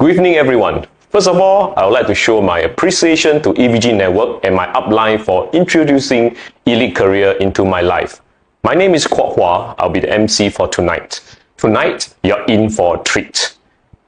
Good evening, everyone. First of all, I would like to show my appreciation to EVG Network and my upline for introducing Elite Career into my life. My name is Kwok Hua. I'll be the MC for tonight. Tonight, you're in for a treat.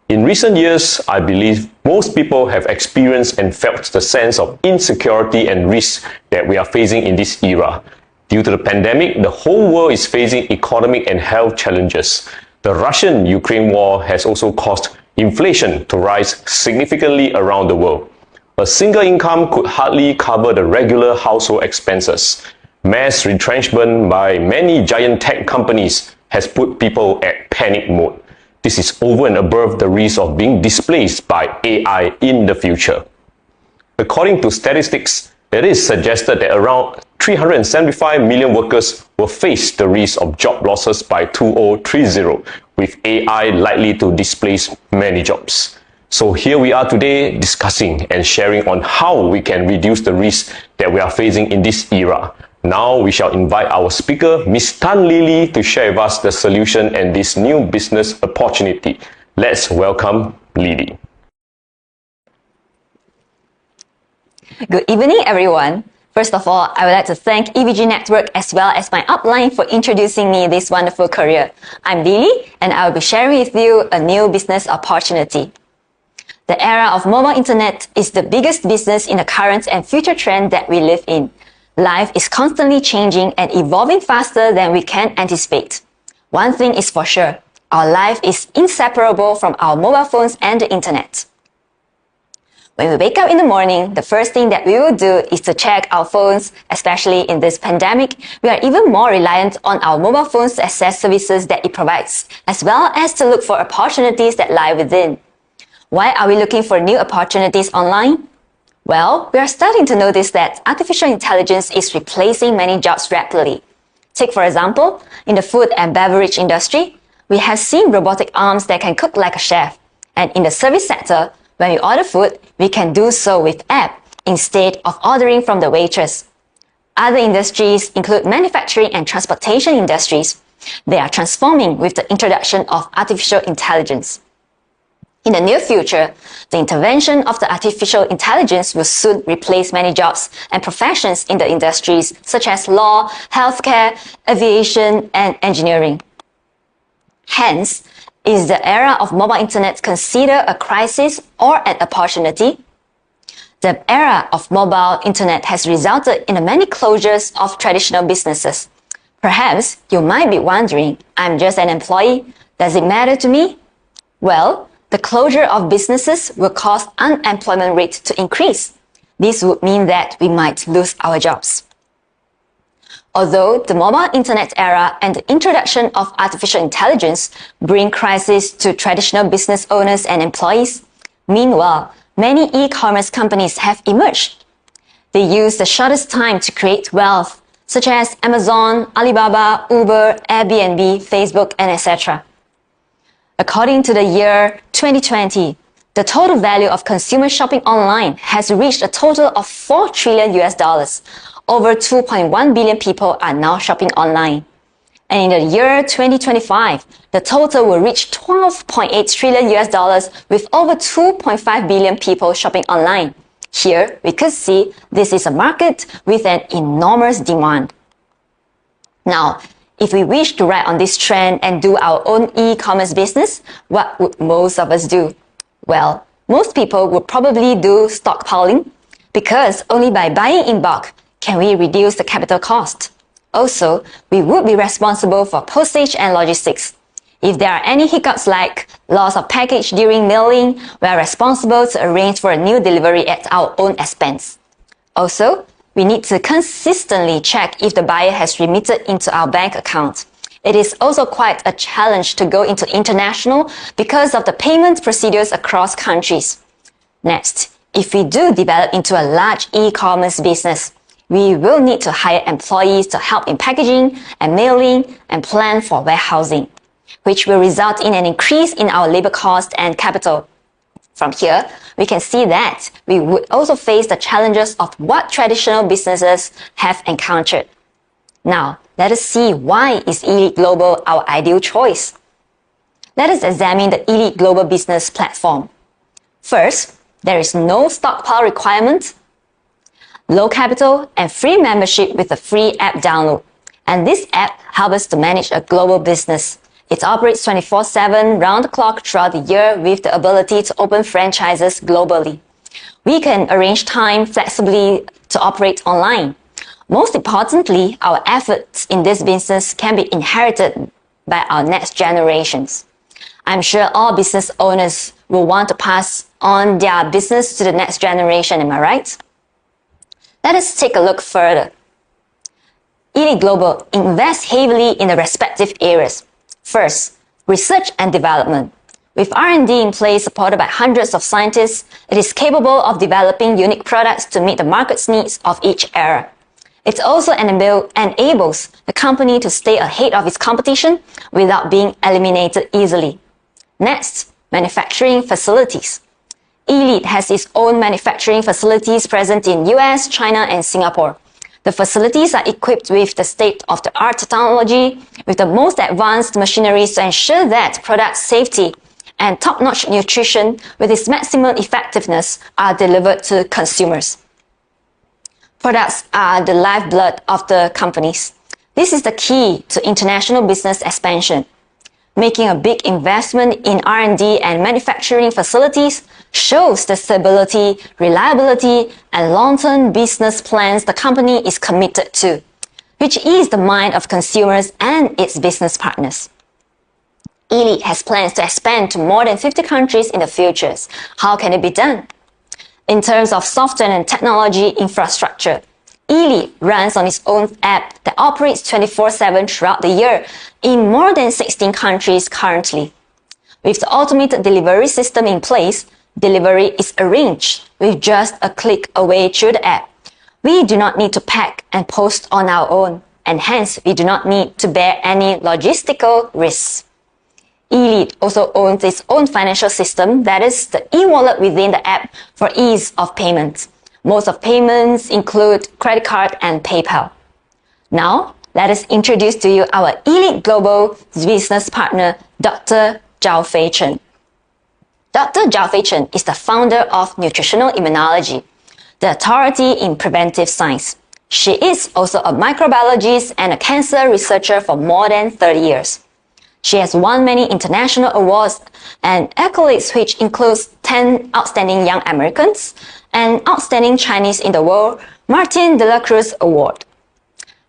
In recent years, I believe most people have experienced and felt the sense of insecurity and risk that we are facing in this era. Due to the pandemic, the whole world is facing economic and health challenges. The Russian-Ukraine war has also caused inflation to rise significantly around the world. A single income could hardly cover the regular household expenses. Mass retrenchment by many giant tech companies has put people at panic mode. This is over and above the risk of being displaced by AI in the future. According to statistics, it is suggested that around 375 million workers will face the risk of job losses by 2030, with AI likely to displace many jobs. So here we are today discussing and sharing on how we can reduce the risk that we are facing in this era. Now we shall invite our speaker, Ms. Tan Lily, to share with us the solution and this new business opportunity. Let's welcome Lily. Good evening, everyone. First of all, I would like to thank EVG Network as well as my upline for introducing me this wonderful career. I'm Lily, and I will be sharing with you a new business opportunity. The era of mobile internet is the biggest business in the current and future trend that we live in. Life is constantly changing and evolving faster than we can anticipate. One thing is for sure, our life is inseparable from our mobile phones and the internet. When we wake up in the morning, the first thing that we will do is to check our phones. Especially in this pandemic, we are even more reliant on our mobile phones to access services that it provides, as well as to look for opportunities that lie within. Why are we looking for new opportunities online? Well, we are starting to notice that artificial intelligence is replacing many jobs rapidly. Take for example, in the food and beverage industry, we have seen robotic arms that can cook like a chef. And in the service sector, when we order food, we can do so with app instead of ordering from the waitress. Other industries include manufacturing and transportation industries. They are transforming with the introduction of artificial intelligence. In the near future, the intervention of the artificial intelligence will soon replace many jobs and professions in the industries such as law, healthcare, aviation, and engineering. Hence, is the era of mobile internet considered a crisis or an opportunity? The era of mobile internet has resulted in many closures of traditional businesses. Perhaps you might be wondering, I'm just an employee, does it matter to me? Well, the closure of businesses will cause unemployment rate to increase. This would mean that we might lose our jobs. Although the mobile internet era and the introduction of artificial intelligence bring crisis to traditional business owners and employees, meanwhile, many e-commerce companies have emerged. They use the shortest time to create wealth, such as Amazon, Alibaba, Uber, Airbnb, Facebook, and etc. According to the year 2020, the total value of consumer shopping online has reached a total of $4 trillion. Over 2.1 billion people are now shopping online. And in the year 2025, the total will reach $12.8 trillion with over 2.5 billion people shopping online. Here, we could see this is a market with an enormous demand. Now, if we wish to ride on this trend and do our own e-commerce business, what would most of us do? Well, most people would probably do stockpiling, because only by buying in bulk can we reduce the capital cost. Also, we would be responsible for postage and logistics. If there are any hiccups like loss of package during mailing, we are responsible to arrange for a new delivery at our own expense. Also, we need to consistently check if the buyer has remitted into our bank account. It is also quite a challenge to go into international because of the payment procedures across countries. Next, if we do develop into a large e-commerce business, we will need to hire employees to help in packaging and mailing and plan for warehousing, which will result in an increase in our labor cost and capital. From here, we can see that we would also face the challenges of what traditional businesses have encountered. Now, let us see why is Elite Global our ideal choice. Let us examine the Elite Global business platform. First, there is no stockpile requirement, low capital, and free membership with a free app download. And this app helps us to manage a global business. It operates 24/7 round the clock throughout the year with the ability to open franchises globally. We can arrange time flexibly to operate online. Most importantly, our efforts in this business can be inherited by our next generations. I'm sure all business owners will want to pass on their business to the next generation, am I right? Let us take a look further. Elite Global invests heavily in the respective areas. First, research and development. With R&D in place supported by hundreds of scientists, it is capable of developing unique products to meet the market's needs of each era. It also enables the company to stay ahead of its competition without being eliminated easily. Next, manufacturing facilities. Elite has its own manufacturing facilities present in US, China, and Singapore. The facilities are equipped with the state-of-the-art technology, with the most advanced machineries to ensure that product safety and top-notch nutrition with its maximum effectiveness are delivered to consumers. Products are the lifeblood of the companies. This is the key to international business expansion. Making a big investment in R&D and manufacturing facilities shows the stability, reliability, and long-term business plans the company is committed to, which is the mind of consumers and its business partners. Elite has plans to expand to more than 50 countries in the future. How can it be done? In terms of software and technology infrastructure, Elite runs on its own app that operates 24/7 throughout the year in more than 16 countries currently. With the automated delivery system in place, delivery is arranged with just a click away through the app. We do not need to pack and post on our own, and hence we do not need to bear any logistical risks. Elite also owns its own financial system, that is the e-wallet within the app for ease of payment. Most of payments include credit card and PayPal. Now, let us introduce to you our Elite Global business partner, Dr. Zhao Fei Chen. Dr. Zhao Fei Chen is the founder of Nutritional Immunology, the authority in preventive science. She is also a microbiologist and a cancer researcher for more than 30 years. She has won many international awards and accolades, which includes 10 Outstanding Young Americans and Outstanding Chinese in the World Martin de la Cruz Award.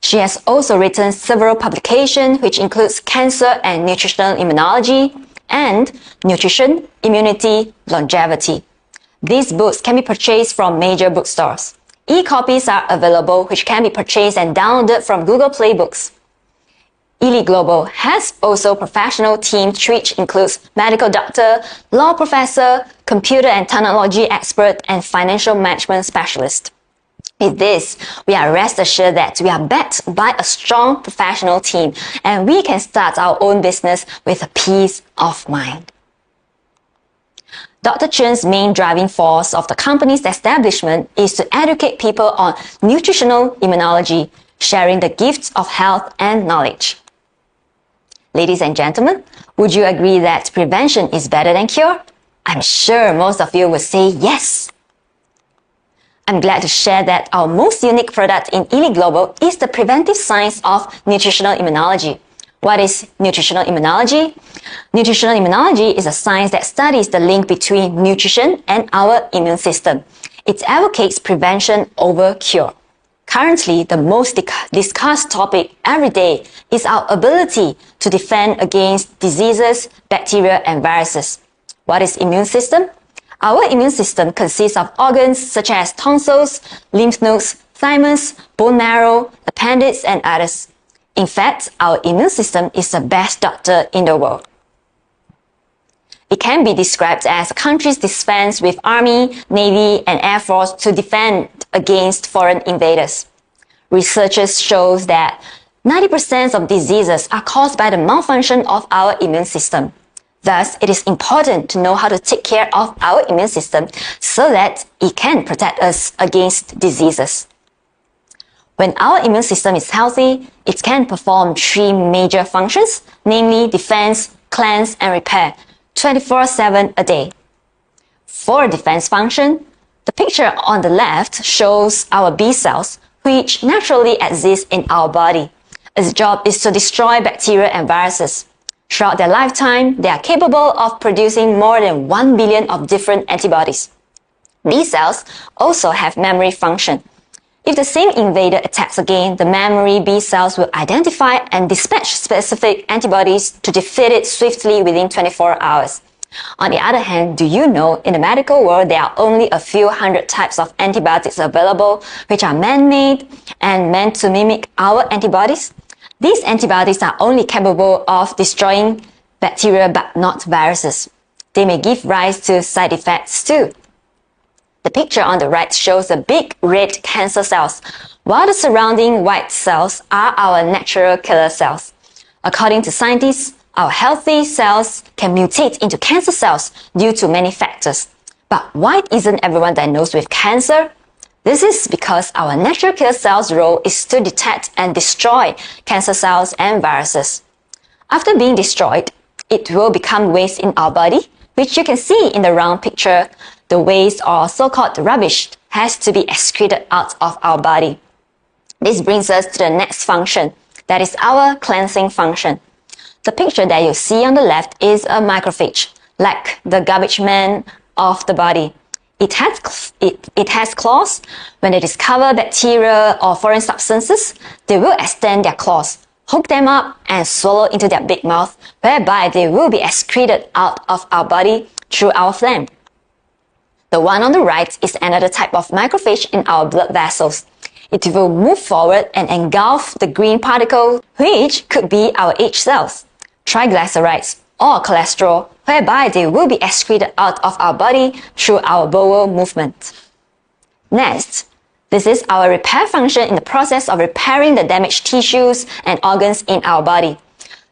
She has also written several publications, which includes Cancer and Nutritional Immunology and Nutrition, Immunity, Longevity. These books can be purchased from major bookstores. E-copies are available, which can be purchased and downloaded from Google Play Books. Elite Global has also a professional team which includes medical doctor, law professor, computer and technology expert, and financial management specialist. With this, we are rest assured that we are backed by a strong professional team and we can start our own business with a peace of mind. Dr. Chen's main driving force of the company's establishment is to educate people on nutritional immunology, sharing the gifts of health and knowledge. Ladies and gentlemen, would you agree that prevention is better than cure? I'm sure most of you will say yes. I'm glad to share that our most unique product in Elite Global is the preventive science of nutritional immunology. What is nutritional immunology? Nutritional immunology is a science that studies the link between nutrition and our immune system. It advocates prevention over cure. Currently, the most discussed topic every day is our ability to defend against diseases, bacteria, and viruses. What is immune system? Our immune system consists of organs such as tonsils, lymph nodes, thymus, bone marrow, appendix, and others. In fact, our immune system is the best doctor in the world. It can be described as a country's defense with Army, Navy, and Air Force to defend against foreign invaders. Researchers show that 90% of diseases are caused by the malfunction of our immune system. Thus, it is important to know how to take care of our immune system so that it can protect us against diseases. When our immune system is healthy, it can perform three major functions, namely defense, cleanse, and repair, 24/7 a day. For defense function, the picture on the left shows our B cells, which naturally exist in our body. Its job is to destroy bacteria and viruses. Throughout their lifetime, they are capable of producing more than 1 billion of different antibodies. B cells also have memory function. If the same invader attacks again, the memory B cells will identify and dispatch specific antibodies to defeat it swiftly within 24 hours. On the other hand, do you know in the medical world there are only a few hundred types of antibiotics available which are man-made and meant to mimic our antibodies? These antibiotics are only capable of destroying bacteria but not viruses. They may give rise to side effects too. The picture on the right shows the big red cancer cells, while the surrounding white cells are our natural killer cells. According to scientists, our healthy cells can mutate into cancer cells due to many factors. But why isn't everyone diagnosed with cancer? This is because our natural killer cells' role is to detect and destroy cancer cells and viruses. After being destroyed, it will become waste in our body, which you can see in the round picture. The waste or so-called rubbish has to be excreted out of our body. This brings us to the next function, that is our cleansing function. The picture that you see on the left is a macrophage, like the garbage man of the body. It has claws. When they discover bacteria or foreign substances, they will extend their claws, hook them up and swallow into their big mouth, whereby they will be excreted out of our body through our phlegm. The one on the right is another type of macrophage in our blood vessels. It will move forward and engulf the green particle, which could be our H cells, triglycerides, or cholesterol, whereby they will be excreted out of our body through our bowel movement. Next, this is our repair function in the process of repairing the damaged tissues and organs in our body.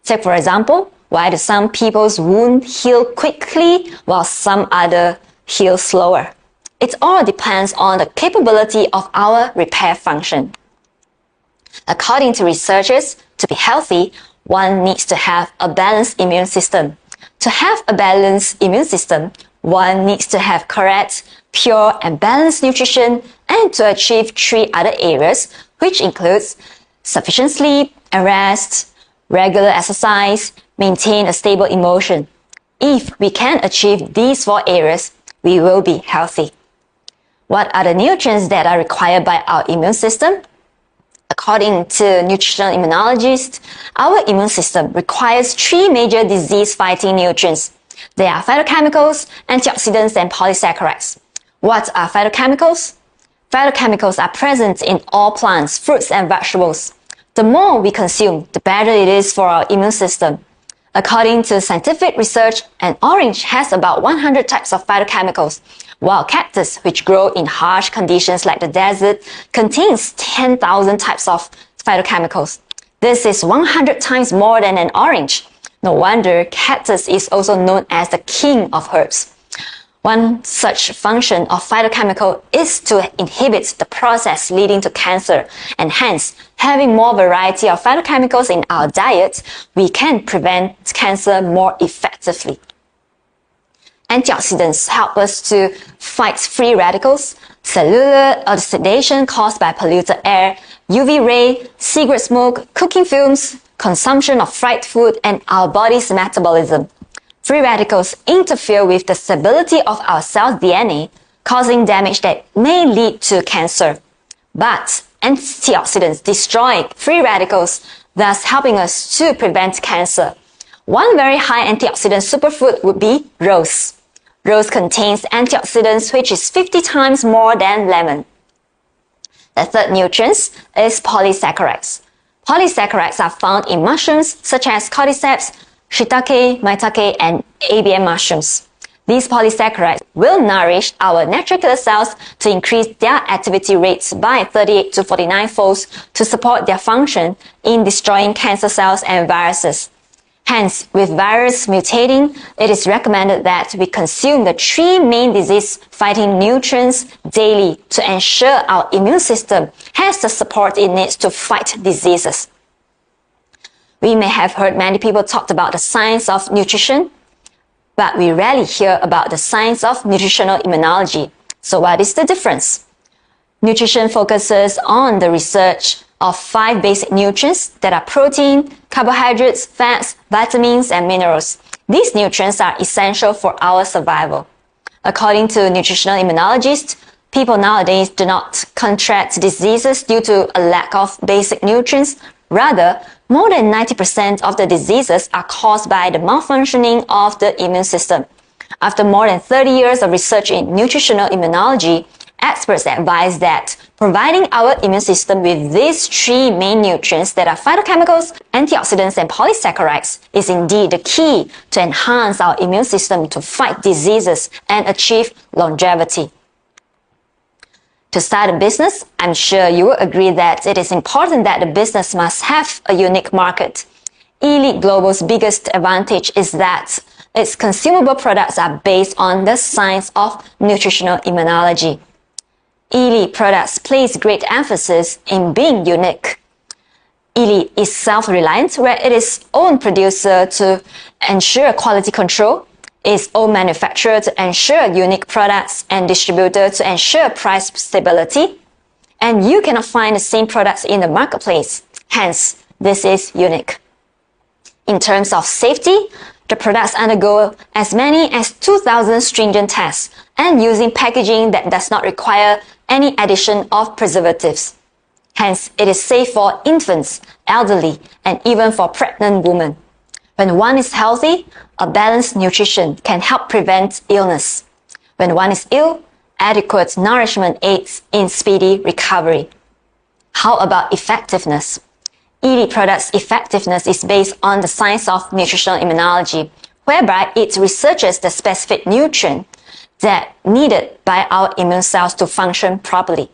Take for example, why do some people's wounds heal quickly while some other heal slower? It all depends on the capability of our repair function. According to researchers, to be healthy, one needs to have a balanced immune system. To have a balanced immune system, one needs to have correct, pure, and balanced nutrition, and to achieve 3 other areas, which includes sufficient sleep and rest, regular exercise, maintain a stable emotion. If we can achieve these 4 areas, we will be healthy. What are the nutrients that are required by our immune system? According to nutritional immunologists, our immune system requires 3 major disease-fighting nutrients. They are phytochemicals, antioxidants, and polysaccharides. What are phytochemicals? Phytochemicals are present in all plants, fruits, and vegetables. The more we consume, the better it is for our immune system. According to scientific research, an orange has about 100 types of phytochemicals, while cactus, which grow in harsh conditions like the desert, contains 10,000 types of phytochemicals. This is 100 times more than an orange. No wonder cactus is also known as the king of herbs. One such function of phytochemical is to inhibit the process leading to cancer, and hence, having more variety of phytochemicals in our diet, we can prevent cancer more effectively. Antioxidants help us to fight free radicals, cellular oxidation caused by polluted air, UV ray, cigarette smoke, cooking fumes, consumption of fried food, and our body's metabolism. Free radicals interfere with the stability of our cell's DNA, causing damage that may lead to cancer. But antioxidants destroy free radicals, thus helping us to prevent cancer. One very high antioxidant superfood would be rose. Rose contains antioxidants which is 50 times more than lemon. The third nutrient is polysaccharides. Polysaccharides are found in mushrooms such as cordyceps, shiitake, maitake, and ABM mushrooms. These polysaccharides will nourish our natural killer cells to increase their activity rates by 38 to 49 folds to support their function in destroying cancer cells and viruses. Hence, with virus mutating, it is recommended that we consume the 3 main disease-fighting nutrients daily to ensure our immune system has the support it needs to fight diseases. We may have heard many people talk about the science of nutrition. but we rarely hear about the science of nutritional immunology. So what is the difference? Nutrition focuses on the research of 5 basic nutrients that are protein, carbohydrates, fats, vitamins, and minerals. These nutrients are essential for our survival. According to nutritional immunologists, people nowadays do not contract diseases due to a lack of basic nutrients. Rather, more than 90% of the diseases are caused by the malfunctioning of the immune system. After more than 30 years of research in nutritional immunology, experts advise that providing our immune system with these 3 main nutrients that are phytochemicals, antioxidants, and polysaccharides is indeed the key to enhance our immune system to fight diseases and achieve longevity. To start a business, I'm sure you will agree that it is important that the business must have a unique market. Elite Global's biggest advantage is that its consumable products are based on the science of nutritional immunology. Elite products place great emphasis in being unique. Elite is self-reliant, where it is own producer to ensure quality control, its own manufacturer to ensure unique products, and distributor to ensure price stability. And you cannot find the same products in the marketplace. Hence, this is unique. In terms of safety, the products undergo as many as 2,000 stringent tests and using packaging that does not require any addition of preservatives. Hence, it is safe for infants, elderly, and even for pregnant women. When one is healthy, a balanced nutrition can help prevent illness. When one is ill, adequate nourishment aids in speedy recovery. How about effectiveness? Elite Products' effectiveness is based on the science of nutritional immunology, whereby it researches the specific nutrient that needed by our immune cells to function properly.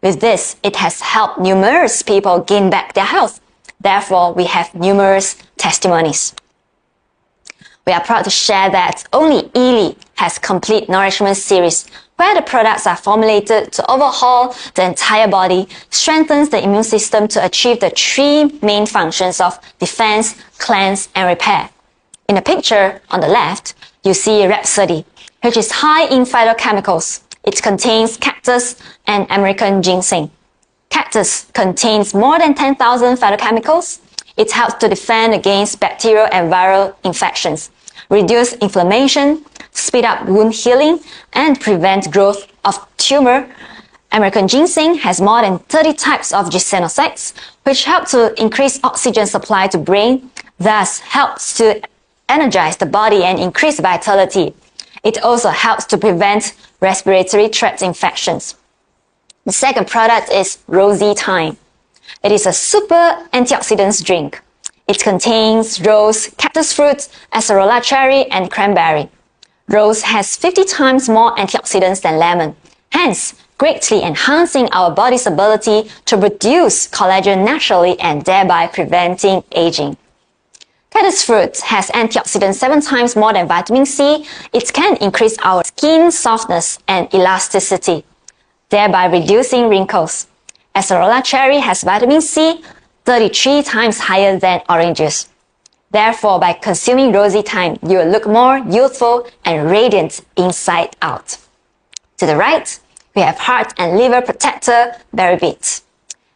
With this, it has helped numerous people gain back their health. Therefore, we have numerous testimonies. We are proud to share that only Elite has complete nourishment series, where the products are formulated to overhaul the entire body, strengthens the immune system to achieve the 3 main functions of defense, cleanse, and repair. In the picture on the left, you see Rhapsody, which is high in phytochemicals. It contains cactus and American ginseng. Cactus contains more than 10,000 phytochemicals. It helps to defend against bacterial and viral infections, reduce inflammation, speed up wound healing, and prevent growth of tumor. American ginseng has more than 30 types of gisenocytes, which help to increase oxygen supply to brain, thus helps to energize the body and increase vitality. It also helps to prevent respiratory tract infections. The second product is Rosy Thyme. It is a super antioxidants drink. It contains rose, cactus fruit, acerola cherry, and cranberry. Rose has 50 times more antioxidants than lemon, hence greatly enhancing our body's ability to produce collagen naturally and thereby preventing aging. Cactus fruit has antioxidants 7 times more than vitamin C. It can increase our skin softness and elasticity, thereby reducing wrinkles. Acerola cherry has vitamin C 33 times higher than oranges. Therefore, by consuming Rosy Thyme, you will look more youthful and radiant inside out. To the right, we have Heart and Liver Protector Berry Beets.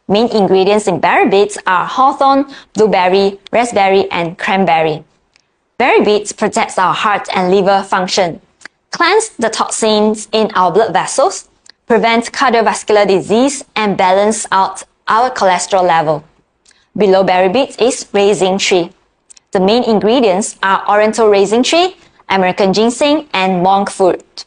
Main ingredients in berry beets are hawthorn, blueberry, raspberry, and cranberry. Berry beets protects our heart and liver function, cleanse the toxins in our blood vessels, prevent cardiovascular disease, and balance out our cholesterol level. Below berry beets is raisin tree. The main ingredients are oriental raisin tree, American ginseng, and monk fruit.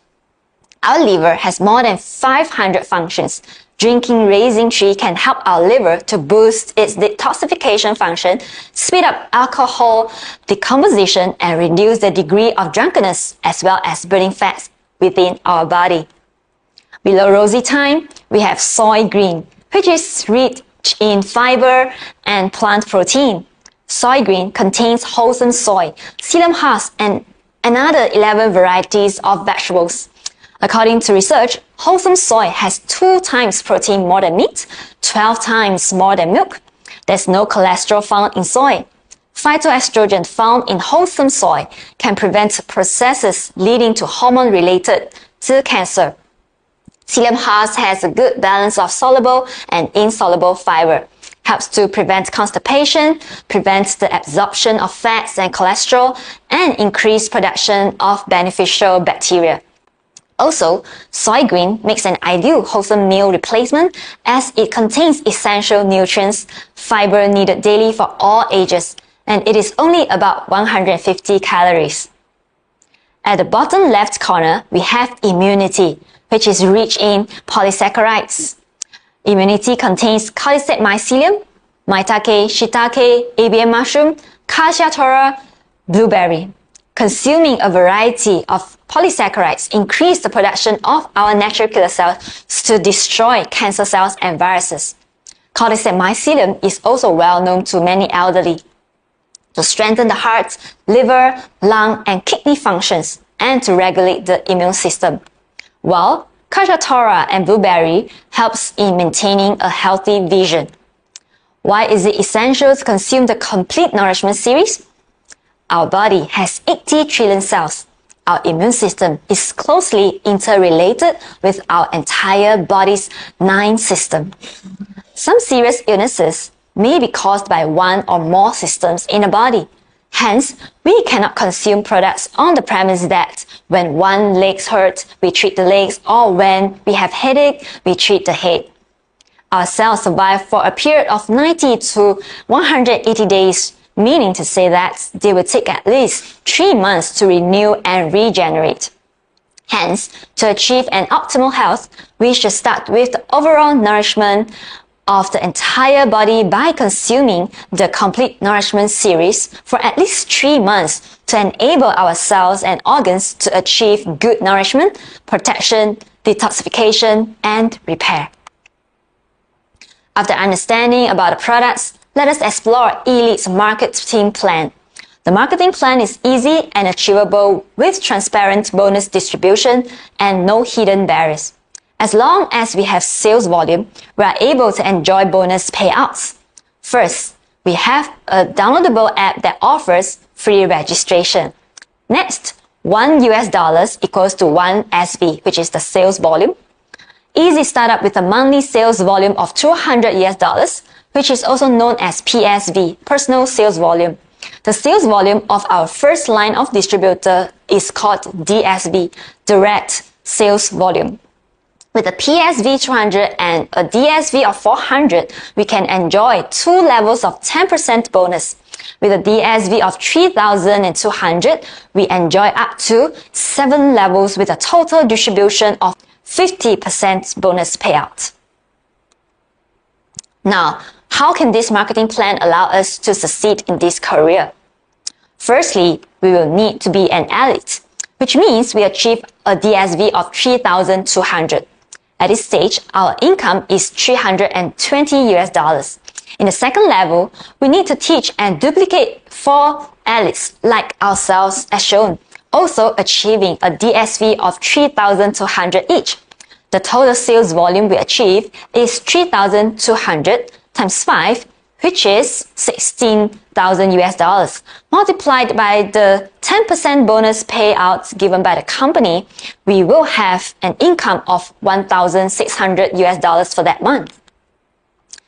Our liver has more than 500 functions. Drinking raisin tree can help our liver to boost its detoxification function, speed up alcohol decomposition, and reduce the degree of drunkenness, as well as burning fats within our body. Below Rosy Thyme, we have soy green, which is rich in fiber and plant protein. Soy green contains wholesome soy, psyllium husk, and another 11 varieties of vegetables. According to research, wholesome soy has 2 times protein more than meat, 12 times more than milk. There's no cholesterol found in soy. Phytoestrogen found in wholesome soil can prevent processes leading to hormone-related cancer. Psyllium husk has a good balance of soluble and insoluble fiber, helps to prevent constipation, prevents the absorption of fats and cholesterol, and increase production of beneficial bacteria. Also, soy green makes an ideal wholesome meal replacement as it contains essential nutrients, fiber needed daily for all ages, and it is only about 150 calories. At the bottom left corner, we have immunity, which is rich in polysaccharides. Immunity contains cordyceps mycelium, maitake, shiitake, ABM mushroom, cassia tora, blueberry. Consuming a variety of polysaccharides increase the production of our natural killer cells to destroy cancer cells and viruses. Cordyceps mycelium is also well known to many elderly to strengthen the heart, liver, lung, and kidney functions and to regulate the immune system. While cassia tora and blueberry helps in maintaining a healthy vision. Why is it essential to consume the complete nourishment series? Our body has 80 trillion cells. Our immune system is closely interrelated with our entire body's 9 systems. Some serious illnesses may be caused by one or more systems in the body. Hence, we cannot consume products on the premise that when one leg hurts, we treat the legs, or when we have headache, we treat the head. Our cells survive for a period of 90 to 180 days, meaning to say that they will take at least 3 months to renew and regenerate. Hence, to achieve an optimal health, we should start with the overall nourishment of the entire body by consuming the complete nourishment series for at least 3 months to enable our cells and organs to achieve good nourishment, protection, detoxification, and repair. After understanding about the products, let us explore Elite's marketing plan. The marketing plan is easy and achievable with transparent bonus distribution and no hidden barriers. As long as we have sales volume, we are able to enjoy bonus payouts. First, we have a downloadable app that offers free registration. Next, $1 equals to 1 SV, which is the sales volume. Easy startup with a monthly sales volume of $200, which is also known as PSV, personal sales volume. The sales volume of our first line of distributor is called DSV, direct sales volume. With a PSV 200 and a DSV of 400, we can enjoy 2 levels of 10% bonus. With a DSV of 3,200, we enjoy up to 7 levels with a total distribution of 50% bonus payout. Now, how can this marketing plan allow us to succeed in this career? Firstly, we will need to be an elite, which means we achieve a DSV of 3,200. At this stage, our income is $320. In the second level, we need to teach and duplicate 4 elites like ourselves as shown, also achieving a DSV of 3,200 each. The total sales volume we achieve is 3,200 times 5, which is $16,000. Multiplied by the 10% bonus payouts given by the company, we will have an income of $1,600 for that month.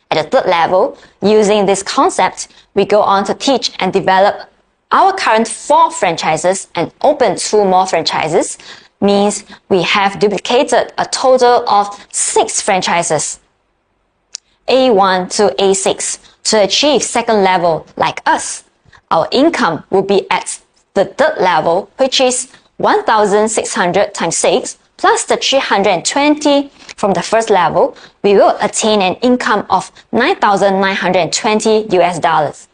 At the third level, using this concept, we go on to teach and develop our current 4 franchises and open 2 more franchises, means we have duplicated a total of 6 franchises, A1 to A6, to achieve second level like us. Our income will be at the third level, which is 1,600 times 6 plus the 320 from the first level. We will attain an income of $9,920.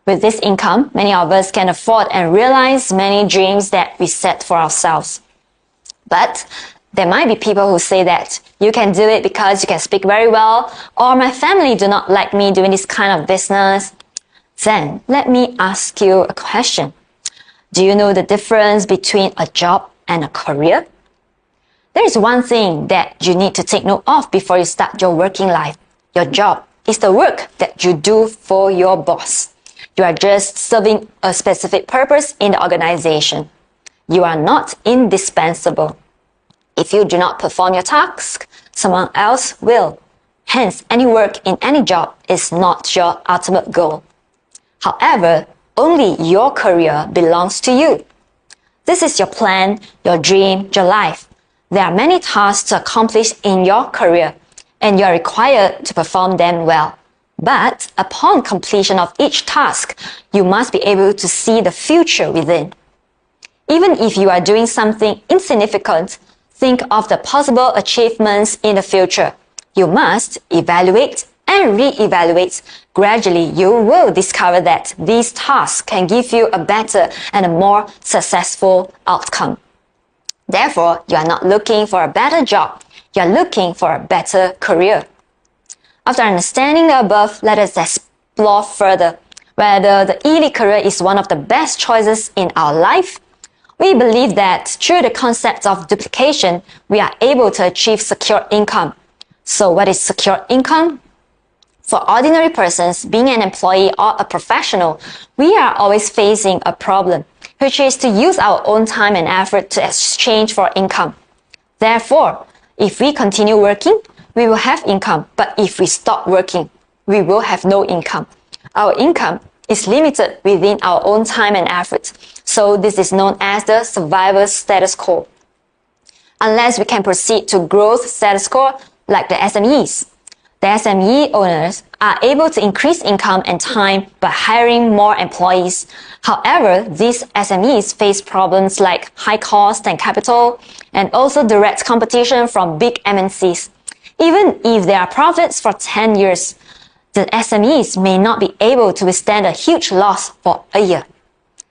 With this income, many of us can afford and realize many dreams that we set for ourselves. But there might be people who say that you can do it because you can speak very well, or my family do not like me doing this kind of business. Then let me ask you a question. Do you know the difference between a job and a career? There is one thing that you need to take note of before you start your working life. Your job is the work that you do for your boss. You are just serving a specific purpose in the organization. You are not indispensable. If you do not perform your task, someone else will. Hence, any work in any job is not your ultimate goal. However, only your career belongs to you. This is your plan, your dream, your life. There are many tasks to accomplish in your career, and you are required to perform them well. But upon completion of each task, you must be able to see the future within. Even if you are doing something insignificant, think of the possible achievements in the future. You must evaluate and re-evaluate. Gradually, you will discover that these tasks can give you a better and a more successful outcome. Therefore, you are not looking for a better job. You are looking for a better career. After understanding the above, let us explore further whether the elite career is one of the best choices in our life. We believe that through the concept of duplication, we are able to achieve secure income. So what is secure income? For ordinary persons, being an employee or a professional, we are always facing a problem, which is to use our own time and effort to exchange for income. Therefore, if we continue working, we will have income, but if we stop working, we will have no income. Our income is limited within our own time and effort, so this is known as the survival status quo. Unless we can proceed to growth status quo like the SMEs. The SME owners are able to increase income and time by hiring more employees. However, these SMEs face problems like high cost and capital, and also direct competition from big MNCs. Even if there are profits for 10 years, the SMEs may not be able to withstand a huge loss for a year.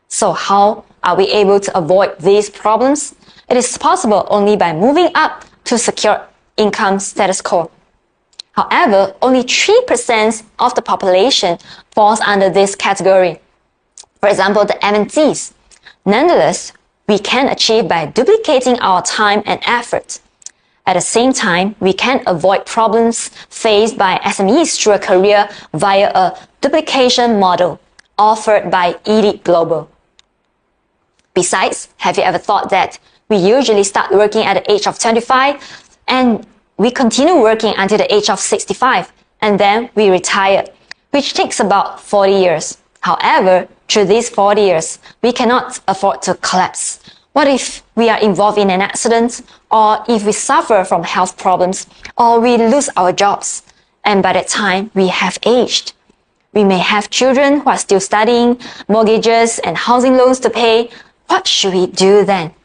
So how are we able to avoid these problems? It is possible only by moving up to secure income status quo. However, only 3% of the population falls under this category. For example, the MNCs. Nonetheless, we can achieve by duplicating our time and effort. At the same time, we can avoid problems faced by SMEs through a career via a duplication model offered by Elite Global. Besides, have you ever thought that we usually start working at the age of 25 and we continue working until the age of 65 and then we retire, which takes about 40 years. However, through these 40 years, we cannot afford to collapse. What if we are involved in an accident, or if we suffer from health problems, or we lose our jobs, and by that time we have aged? We may have children who are still studying, mortgages and housing loans to pay. What should we do then?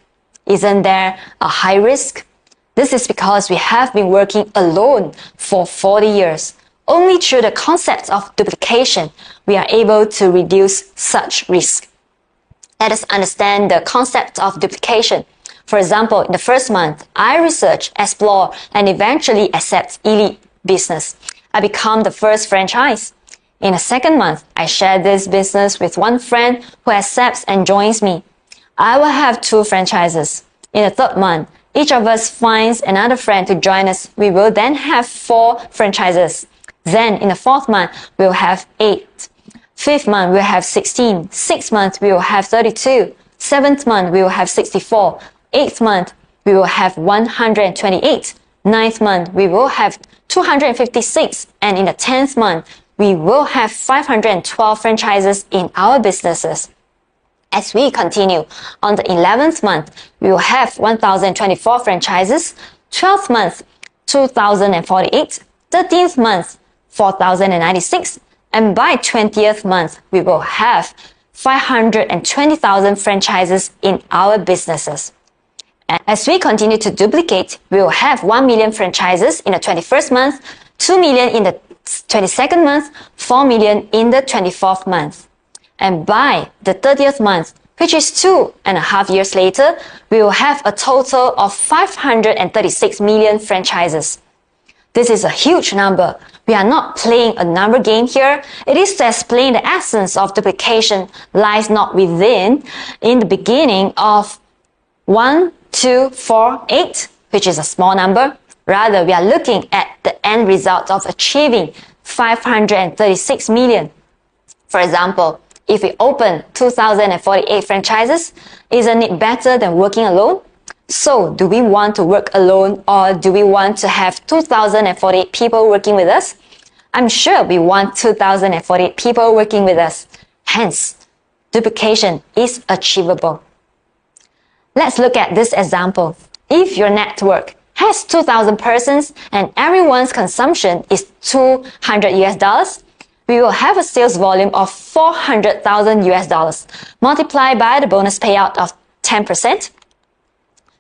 Isn't there a high risk? This is because we have been working alone for 40 years. Only through the concept of duplication, we are able to reduce such risk. Let us understand the concept of duplication. For example, in the first month, I research, explore, and eventually accept Elite business. I become the first franchise. In the second month, I share this business with one friend who accepts and joins me. I will have 2 franchises. In the third month, each of us finds another friend to join us. We will then have 4 franchises. Then in the fourth month, we will have 8. Fifth month, we will have 16. Sixth month, we will have 32. Seventh month, we will have 64. Eighth month, we will have 128. Ninth month, we will have 256. And in the 10th month, we will have 512 franchises in our businesses. As we continue, on the 11th month, we will have 1,024 franchises, 12th month, 2,048, 13th month, 4,096, and by 20th month, we will have 520,000 franchises in our businesses. And as we continue to duplicate, we will have 1 million franchises in the 21st month, 2 million in the 22nd month, 4 million in the 24th month. And by the 30th month, which is 2.5 years later, we will have a total of 536 million franchises. This is a huge number. We are not playing a number game here. It is to explain the essence of duplication lies not within, in the beginning of 1, 2, 4, 8, which is a small number. Rather, we are looking at the end result of achieving 536 million. For example, If we open 2,048 franchises, isn't it better than working alone? So, do we want to work alone, or do we want to have 2,048 people working with us? I'm sure we want 2,048 people working with us. Hence, duplication is achievable. Let's look at this example. If your network has 2,000 persons and everyone's consumption is $200, we will have a sales volume of $400,000 multiplied by the bonus payout of 10%.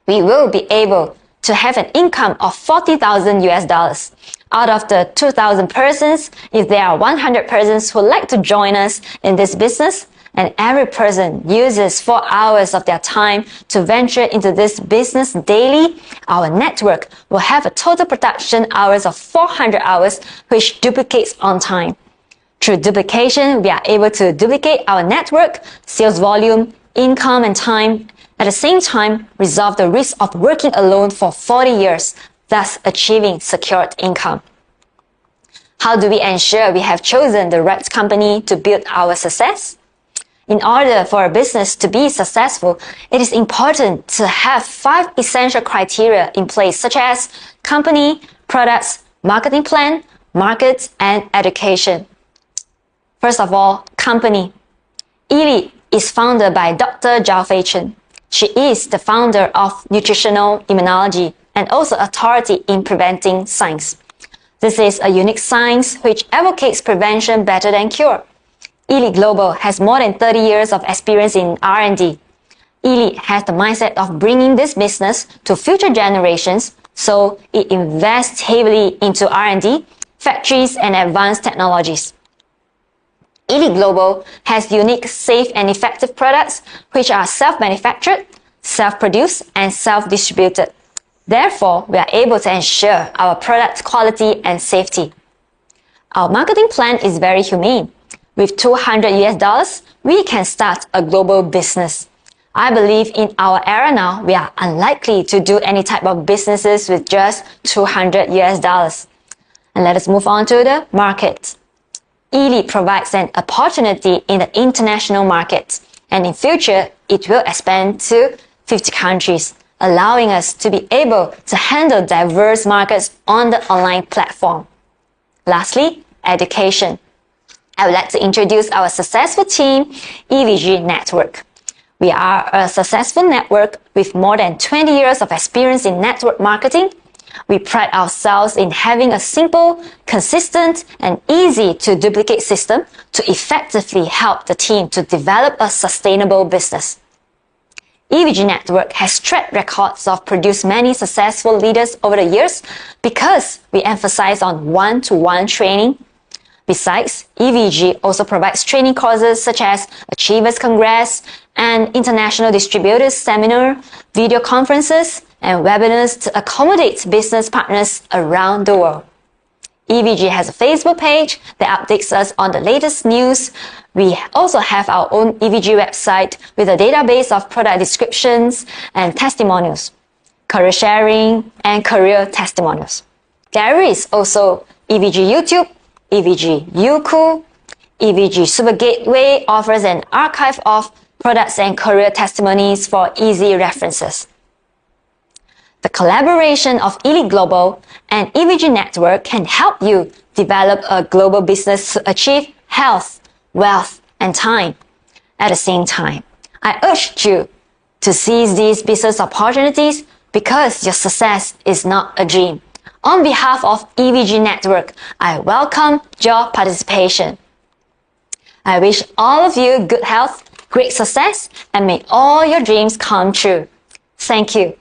We will be able to have an income of $40,000. Out of the 2,000 persons, if there are 100 persons who like to join us in this business, and every person uses 4 hours of their time to venture into this business daily, our network will have a total production hours of 400 hours, which duplicates on time. Through duplication, we are able to duplicate our network, sales volume, income, and time. At the same time, resolve the risk of working alone for 40 years, thus achieving secured income. How do we ensure we have chosen the right company to build our success? In order for a business to be successful, it is important to have 5 essential criteria in place, such as company, products, marketing plan, markets, and education. First of all, company. Elite is founded by Dr. Zhao Feichen. She is the founder of nutritional immunology and also authority in preventing science. This is a unique science which advocates prevention better than cure. Elite Global has more than 30 years of experience in R&D. Elite has the mindset of bringing this business to future generations, so it invests heavily into R&D, factories, and advanced technologies. Elite Global has unique, safe, and effective products which are self-manufactured, self-produced, and self-distributed. Therefore, we are able to ensure our product quality and safety. Our marketing plan is very humane. With $200, we can start a global business. I believe in our era now, we are unlikely to do any type of businesses with just $200. And let us move on to the market. Elite provides an opportunity in the international market, and in future, it will expand to 50 countries, allowing us to be able to handle diverse markets on the online platform. Lastly, education. I would like to introduce our successful team, EVG Network. We are a successful network with more than 20 years of experience in network marketing. We pride ourselves in having a simple, consistent, and easy to duplicate system to effectively help the team to develop a sustainable business. EVG Network has track records of produced many successful leaders over the years because we emphasize on one-to-one training. Besides, EVG also provides training courses such as Achievers Congress and International Distributors Seminar, video conferences, and webinars to accommodate business partners around the world. EVG has a Facebook page that updates us on the latest news. We also have our own EVG website with a database of product descriptions and testimonials, career sharing, and career testimonials. There is also EVG YouTube, EVG Youku. EVG Super Gateway offers an archive of products and career testimonies for easy references. The collaboration of Elite Global and EVG Network can help you develop a global business to achieve health, wealth, and time. At the same time, I urge you to seize these business opportunities because your success is not a dream. On behalf of EVG Network, I welcome your participation. I wish all of you good health, great success, and may all your dreams come true. Thank you.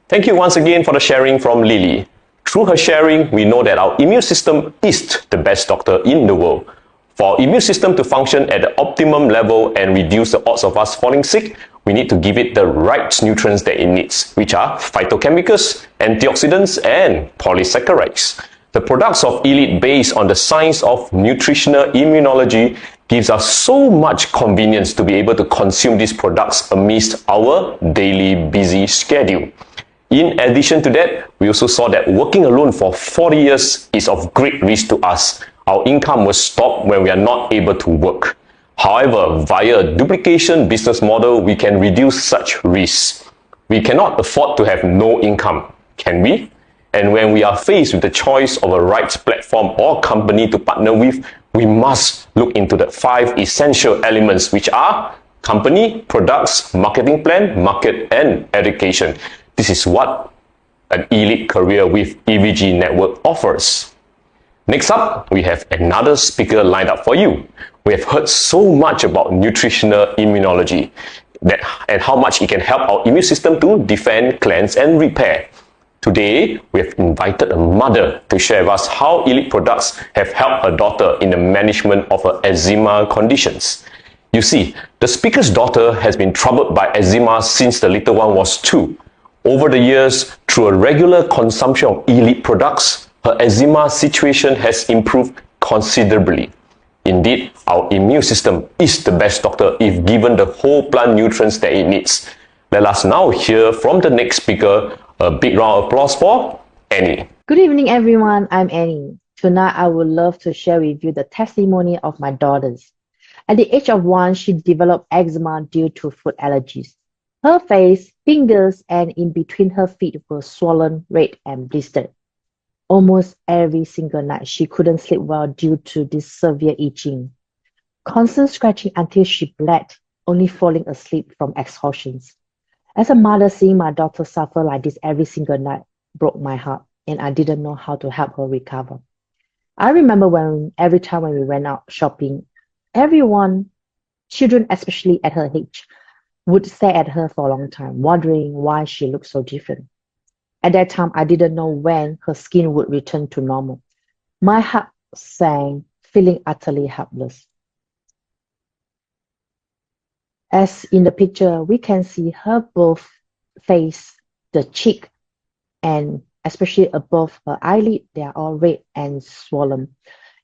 Thank you once again for the sharing from Lily. Through her sharing, we know that our immune system is the best doctor in the world. For our immune system to function at the optimum level and reduce the odds of us falling sick, we need to give it the right nutrients that it needs, which are phytochemicals, antioxidants, and polysaccharides. The products of Elite based on the science of nutritional immunology gives us so much convenience to be able to consume these products amidst our daily busy schedule. In addition to that, we also saw that working alone for 40 years is of great risk to us. our income will stop when we are not able to work. However, via a duplication business model, we can reduce such risks. We cannot afford to have no income, can we? And when we are faced with the choice of a right platform or company to partner with, we must look into the 5 essential elements, which are company, products, marketing plan, market, and education. This is what an elite career with EVG Network offers. Next up, we have another speaker lined up for you. We have heard so much about nutritional immunology and how much it can help our immune system to defend, cleanse, and repair. Today, we have invited a mother to share with us how elite products have helped her daughter in the management of her eczema conditions. You see, the speaker's daughter has been troubled by eczema since the little one was 2. Over the years, through a regular consumption of elite products, her eczema situation has improved considerably. Indeed, our immune system is the best doctor if given the whole plant nutrients that it needs. Let us now hear from the next speaker. A big round of applause for Annie. Good evening, everyone. I'm Annie. Tonight, I would love to share with you the testimony of my daughters. At the age of 1, she developed eczema due to food allergies. Her face, fingers, and in between her feet were swollen, red, and blistered. Almost every single night, she couldn't sleep well due to this severe itching. Constant scratching until she bled, only falling asleep from exhaustion. As a mother, seeing my daughter suffer like this every single night broke my heart, and I didn't know how to help her recover. I remember every time when we went out shopping, everyone, children especially at her age, would stare at her for a long time, wondering why she looked so different. At that time, I didn't know when her skin would return to normal. My heart sank, feeling utterly helpless. As in the picture, we can see her both face, the cheek, and especially above her eyelid, they are all red and swollen.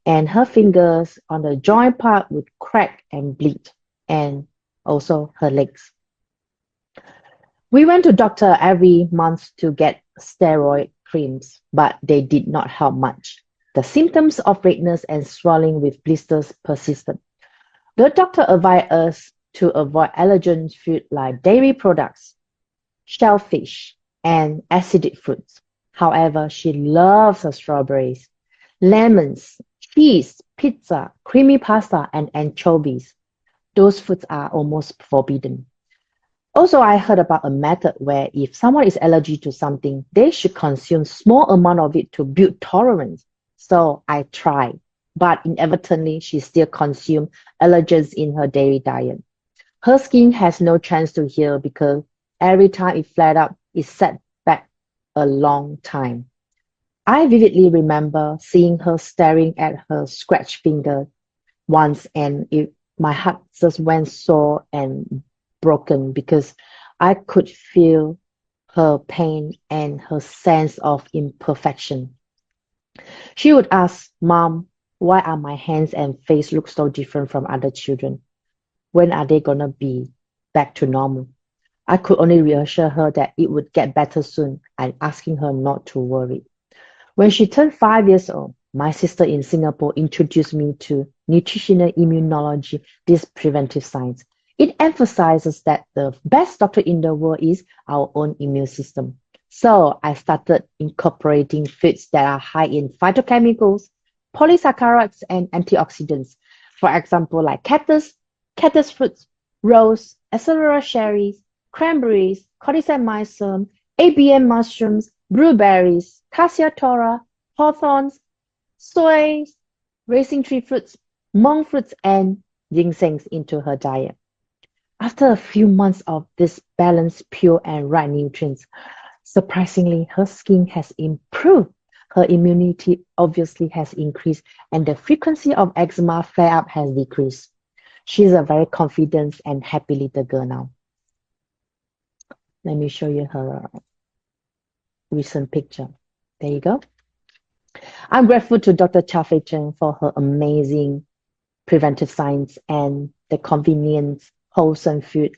And her fingers on the joint part would crack and bleed, and also her legs. We went to doctor every month to get steroid creams, but they did not help much. The symptoms of redness and swelling with blisters persisted. The doctor advised us to avoid allergen food like dairy products, shellfish, and acidic fruits. However, she loves her strawberries, lemons, cheese, pizza, creamy pasta, and anchovies. Those foods are almost forbidden. Also, I heard about a method where if someone is allergic to something, they should consume small amount of it to build tolerance. So I tried, but inadvertently, she still consumed allergens in her daily diet. Her skin has no chance to heal because every time it flared up, it set back a long time. I vividly remember seeing her staring at her scratched finger once, and my heart just went sore and broken because I could feel her pain and her sense of imperfection. She would ask, "Mom, why are my hands and face look so different from other children? When are they gonna be back to normal?" I could only reassure her that it would get better soon and asking her not to worry. When she turned 5 years old, my sister in Singapore introduced me to nutritional immunology, this preventive science. It emphasizes that the best doctor in the world is our own immune system. So I started incorporating foods that are high in phytochemicals, polysaccharides, and antioxidants. For example, like cactus fruits, rose, acelera cherries, cranberries, cordyceps mysum, ABM mushrooms, blueberries, cassia tora, hawthorns, soy, racing tree fruits, monk fruits, and ginsengs into her diet. After a few months of this balanced, pure, and right nutrients, surprisingly, her skin has improved. Her immunity obviously has increased, and the frequency of eczema flare-up has decreased. She's a very confident and happy little girl now. Let me show you her recent picture. There you go. I'm grateful to Dr. Chia Fei Chen for her amazing preventive science and the convenient, wholesome food.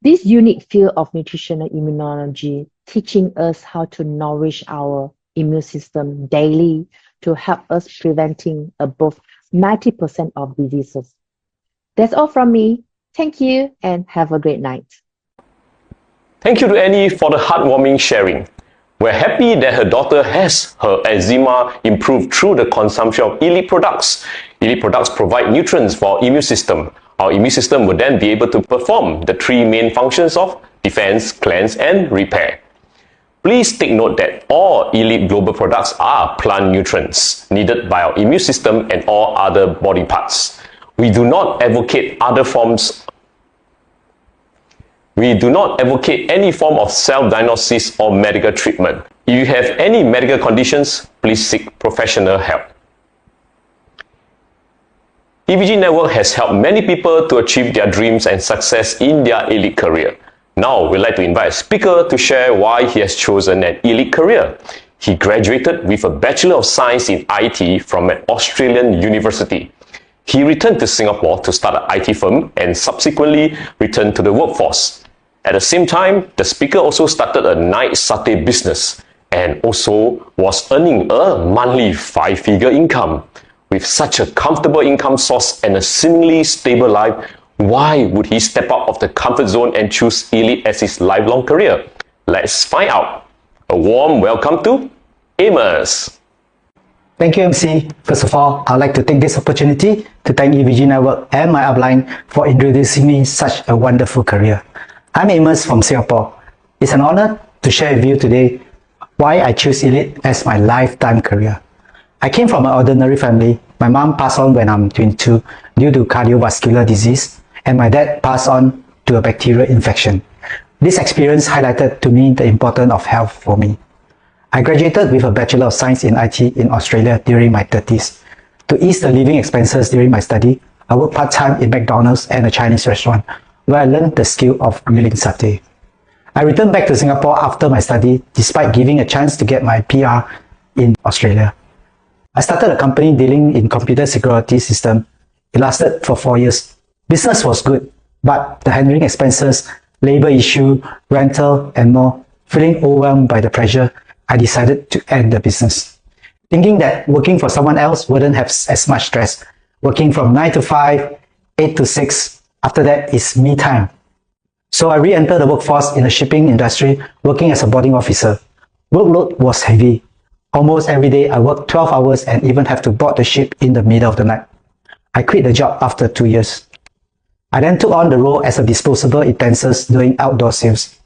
This unique field of nutritional immunology teaching us how to nourish our immune system daily to help us preventing above 90% of diseases. That's all from me. Thank you and have a great night. Thank you to Annie for the heartwarming sharing. We're happy that her daughter has her eczema improved through the consumption of elite products. Elite products provide nutrients for our immune system. Our immune system will then be able to perform the three main functions of defense, cleanse, and repair. Please take note that all elite global products are plant nutrients needed by our immune system and all other body parts. We do not advocate any form of self-diagnosis or medical treatment. If you have any medical conditions, please seek professional help. EVG Network has helped many people to achieve their dreams and success in their elite career. Now, we'd like to invite a speaker to share why he has chosen an elite career. He graduated with a Bachelor of Science in IT from an Australian university. He returned to Singapore to start an IT firm and subsequently returned to the workforce. At the same time, the speaker also started a night satay business and also was earning a monthly 5-figure income. With such a comfortable income source and a seemingly stable life, why would he step out of the comfort zone and choose elite as his lifelong career? Let's find out. A warm welcome to Amos. Thank you, MC. First of all, I'd like to take this opportunity to thank EVG Network and my upline for introducing me such a wonderful career. I'm Amos from Singapore. It's an honor to share with you today why I choose elite as my lifetime career. I came from an ordinary family. My mom passed on when I'm 22 due to cardiovascular disease, and my dad passed on to a bacterial infection. This experience highlighted to me the importance of health for me. I graduated with a Bachelor of Science in IT in Australia during my 30s. To ease the living expenses during my study, I worked part-time in McDonald's and a Chinese restaurant, where I learned the skill of grilling satay. I returned back to Singapore after my study, despite giving a chance to get my PR in Australia. I started a company dealing in computer security system. It lasted for 4 years. Business was good, but the handling expenses, labor issue, rental, and more, feeling overwhelmed by the pressure, I decided to end the business. Thinking that working for someone else wouldn't have as much stress. Working from 9 to 5, 8 to 6, after that is me time. So I re-entered the workforce in the shipping industry, working as a boarding officer. Workload was heavy. Almost every day I worked 12 hours and even have to board the ship in the middle of the night. I quit the job after 2 years. I then took on the role as a disposable utensils doing outdoor sales.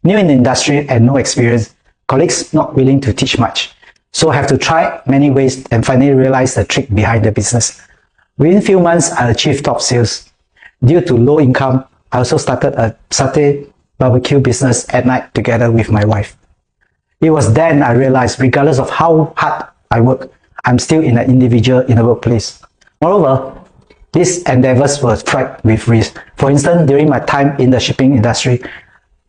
New in the industry and no experience, colleagues not willing to teach much. So I have to try many ways and finally realize the trick behind the business. Within few months, I achieved top sales. Due to low income, I also started a satay barbecue business at night together with my wife. It was then I realized, regardless of how hard I work, I'm still an individual in the workplace. Moreover, these endeavors were fraught with risk. For instance, during my time in the shipping industry,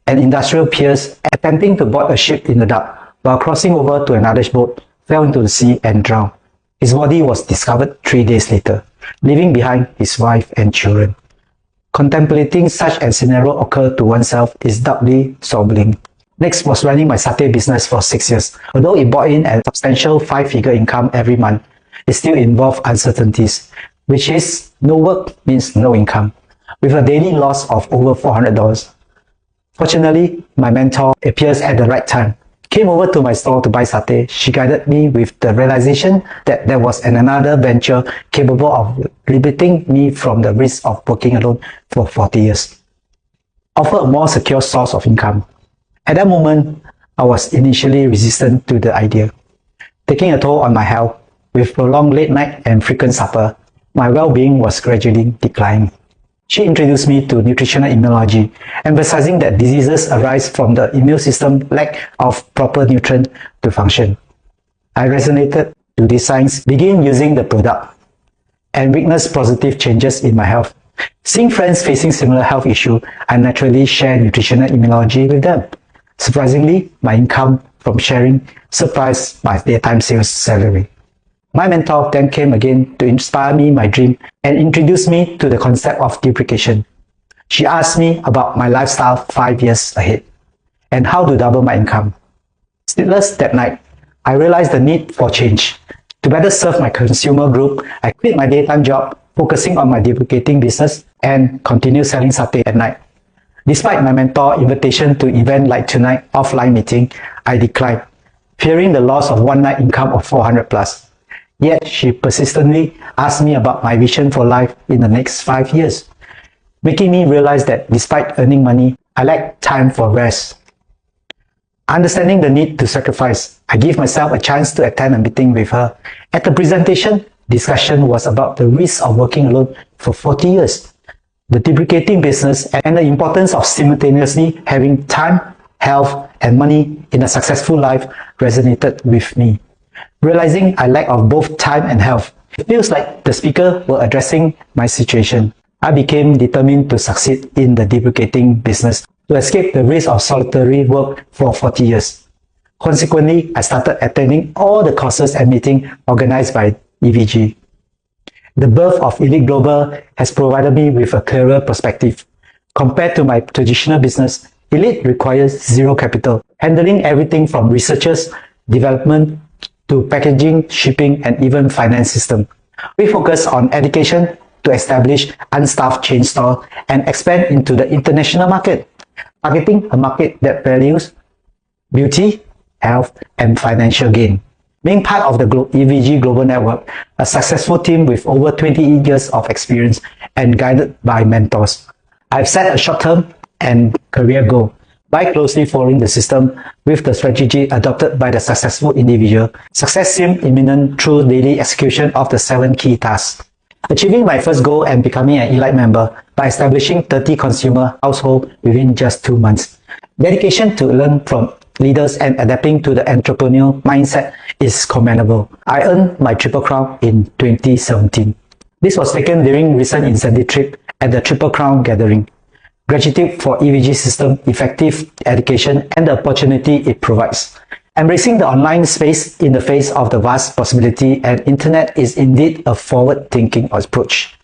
an industrial peers attempting to board a ship in the dark while crossing over to another boat fell into the sea and drowned. His body was discovered 3 days later, leaving behind his wife and children. Contemplating such a scenario occur to oneself is doubly sobering. Next was running my satay business for 6 years. Although it brought in a substantial 5-figure income every month, it still involved uncertainties, which is no work means no income, with a daily loss of over $400. Fortunately, my mentor appears at the right time. Came over to my store to buy satay. She guided me with the realization that there was another venture capable of liberating me from the risk of working alone for 40 years. Offer a more secure source of income. At that moment, I was initially resistant to the idea. Taking a toll on my health, with prolonged late night and frequent supper, my well-being was gradually declining. She introduced me to nutritional immunology, emphasizing that diseases arise from the immune system lack of proper nutrient to function. I resonated to this science, began using the product, and witnessed positive changes in my health. Seeing friends facing similar health issues, I naturally share nutritional immunology with them. Surprisingly, my income from sharing surpassed my daytime sales salary. My mentor then came again to inspire me my dream and introduced me to the concept of duplication. She asked me about my lifestyle 5 years ahead and how to double my income. Sleepless that night, I realized the need for change. To better serve my consumer group, I quit my daytime job, focusing on my duplicating business and continue selling satay at night. Despite my mentor invitation to event like tonight offline meeting, I declined, fearing the loss of one night income of 400 plus. Yet she persistently asked me about my vision for life in the next 5 years, making me realize that despite earning money, I lack time for rest. Understanding the need to sacrifice, I gave myself a chance to attend a meeting with her. At the presentation, discussion was about the risk of working alone for 40 years, the duplicating business, and the importance of simultaneously having time, health, and money in a successful life resonated with me. Realizing I lack of both time and health, it feels like the speaker were addressing my situation. I became determined to succeed in the duplicating business to escape the risk of solitary work for 40 years. Consequently, I started attending all the courses and meetings organized by EVG. The birth of Elite Global has provided me with a clearer perspective. Compared to my traditional business, Elite requires zero capital, handling everything from researchers, development, to packaging, shipping, and even finance system. We focus on education to establish unstaffed chain store and expand into the international market, targeting a market that values beauty, health, and financial gain. Being part of the EVG Global Network, a successful team with over 20 years of experience and guided by mentors, I've set a short-term and career goal. By closely following the system with the strategy adopted by the successful individual, success seemed imminent through daily execution of the 7 key tasks. Achieving my first goal and becoming an Elite member by establishing 30 consumer households within just 2 months. Dedication to learn from leaders and adapting to the entrepreneurial mindset is commendable. I earned my Triple Crown in 2017. This was taken during recent incentive trip at the Triple Crown gathering. Gratitude for EVG system, effective education, and the opportunity it provides. Embracing the online space in the face of the vast possibility and internet is indeed a forward-thinking approach.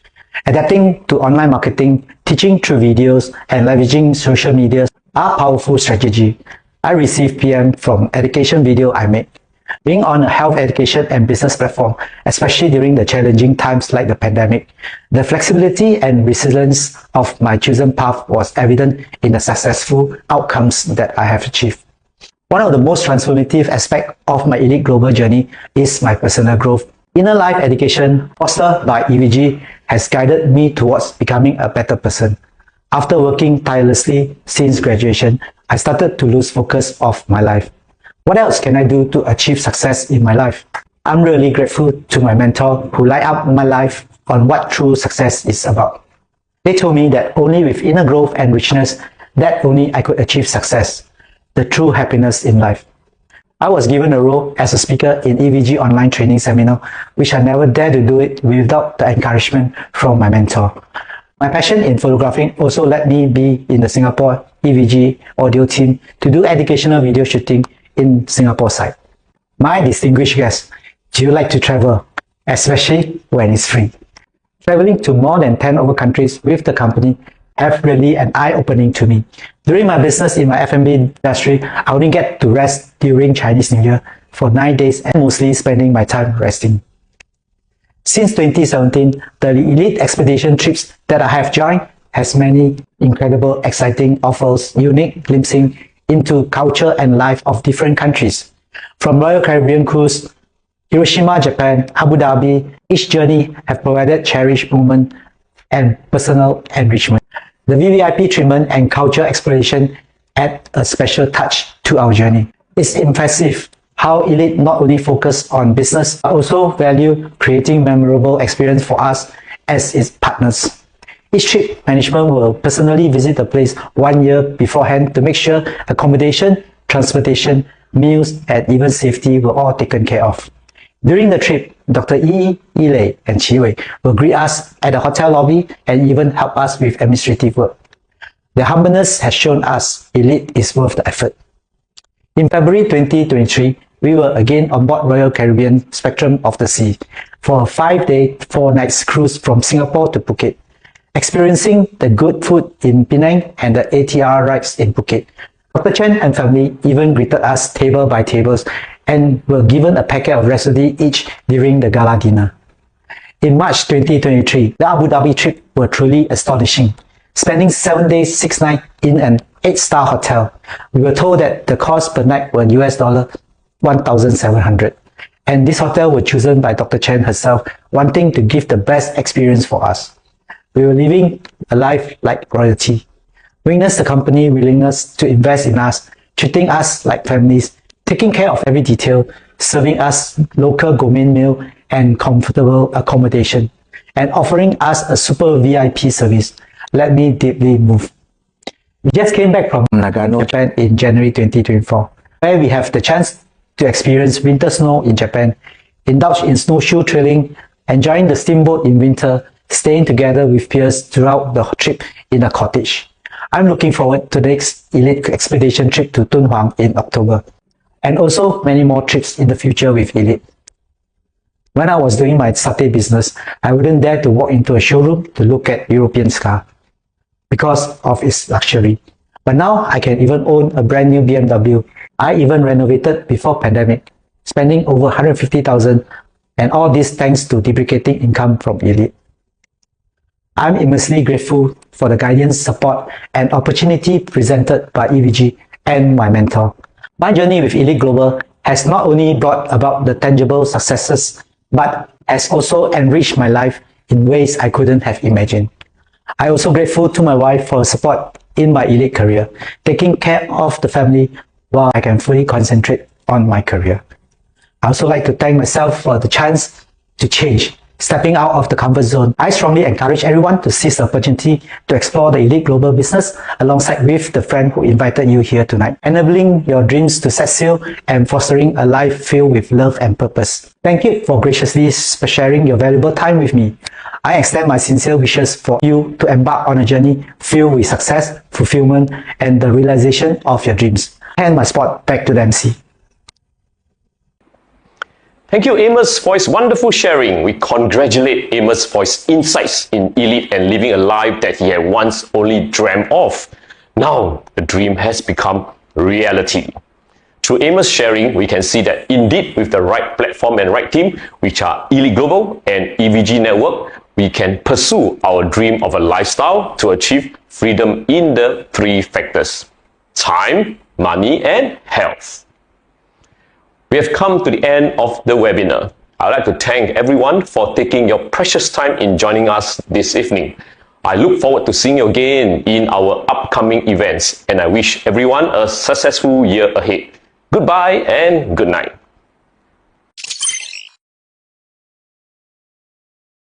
Adapting to online marketing, teaching through videos, and leveraging social media are powerful strategy. I received PM from education video I made. Being on a health education and business platform, especially during the challenging times like the pandemic, the flexibility and resilience of my chosen path was evident in the successful outcomes that I have achieved. One of the most transformative aspects of my Elite Global journey is my personal growth. Inner life education fostered by EVG has guided me towards becoming a better person. After working tirelessly since graduation, I started to lose focus of my life. What else can I do to achieve success in my life? I'm really grateful to my mentor who light up my life on what true success is about. They told me that only with inner growth and richness, that only I could achieve success, the true happiness in life. I was given a role as a speaker in EVG online training seminar, which I never dared to do it without the encouragement from my mentor. My passion in photographing also let me be in the Singapore EVG audio team to do educational video shooting in Singapore side. My distinguished guests, do you like to travel, especially when it's free? Traveling to more than 10 over countries with the company have really an eye-opening to me. During my business in my F&B industry, I only get to rest during Chinese New Year for 9 days and mostly spending my time resting. Since 2017, the Elite Expedition trips that I have joined has many incredible, exciting offers, unique glimpsing into culture and life of different countries. From Royal Caribbean Cruise, Hiroshima, Japan, Abu Dhabi, each journey have provided cherished moments and personal enrichment. The VVIP treatment and culture exploration add a special touch to our journey. It's impressive how Elite not only focus on business, but also value creating memorable experience for us as its partners. Each trip, management will personally visit the place 1 year beforehand to make sure accommodation, transportation, meals, and even safety were all taken care of. During the trip, Dr. Yi, Yilei, and Qi Wei will greet us at the hotel lobby and even help us with administrative work. Their humbleness has shown us Elite is worth the effort. In February 2023, we were again on board Royal Caribbean Spectrum of the Sea for a 5-day, 4-night cruise from Singapore to Phuket. Experiencing the good food in Penang and the ATR rides in Phuket. Dr. Chen and family even greeted us table by tables and were given a packet of Rhapsody each during the gala dinner. In March 2023, the Abu Dhabi trip were truly astonishing. Spending 7 days, 6 nights in an 8-star hotel, we were told that the cost per night were US $1,700. And this hotel was chosen by Dr. Chen herself, wanting to give the best experience for us. We were living a life like royalty. Witness the company willingness to invest in us, treating us like families, taking care of every detail, serving us local gourmet meal and comfortable accommodation, and offering us a super VIP service let me deeply moved. We just came back from Nagano, Japan in January 2024, where we have the chance to experience winter snow in Japan, indulge in snowshoe trailing, enjoying the steamboat in winter, staying together with peers throughout the trip in a cottage. I'm looking forward to the next Elite Expedition trip to Dunhuang in October, and also many more trips in the future with Elite. When I was doing my satay business, I wouldn't dare to walk into a showroom to look at European car because of its luxury. But now I can even own a brand new BMW. I even renovated before pandemic, spending over 150,000, and all this thanks to deprecating income from Elite. I'm immensely grateful for the guidance, support, and opportunity presented by EVG and my mentor. My journey with Elite Global has not only brought about the tangible successes, but has also enriched my life in ways I couldn't have imagined. I'm also grateful to my wife for her support in my Elite career, taking care of the family while I can fully concentrate on my career. I also like to thank myself for the chance to change, stepping out of the comfort zone. I strongly encourage everyone to seize the opportunity to explore the Elite Global business alongside with the friend who invited you here tonight, enabling your dreams to set sail and fostering a life filled with love and purpose. Thank you for graciously sharing your valuable time with me. I extend my sincere wishes for you to embark on a journey filled with success, fulfillment, and the realization of your dreams. I hand my spot back to the MC. Thank you, Amos, for his wonderful sharing. We congratulate Amos for his insights in Elite and living a life that he had once only dreamt of. Now, the dream has become reality. Through Amos' sharing, we can see that indeed with the right platform and right team, which are Elite Global and EVG Network, we can pursue our dream of a lifestyle to achieve freedom in the 3 factors: time, money, and health. We have come to the end of the webinar. I'd like to thank everyone for taking your precious time in joining us this evening. I look forward to seeing you again in our upcoming events, and I wish everyone a successful year ahead. Goodbye and good night.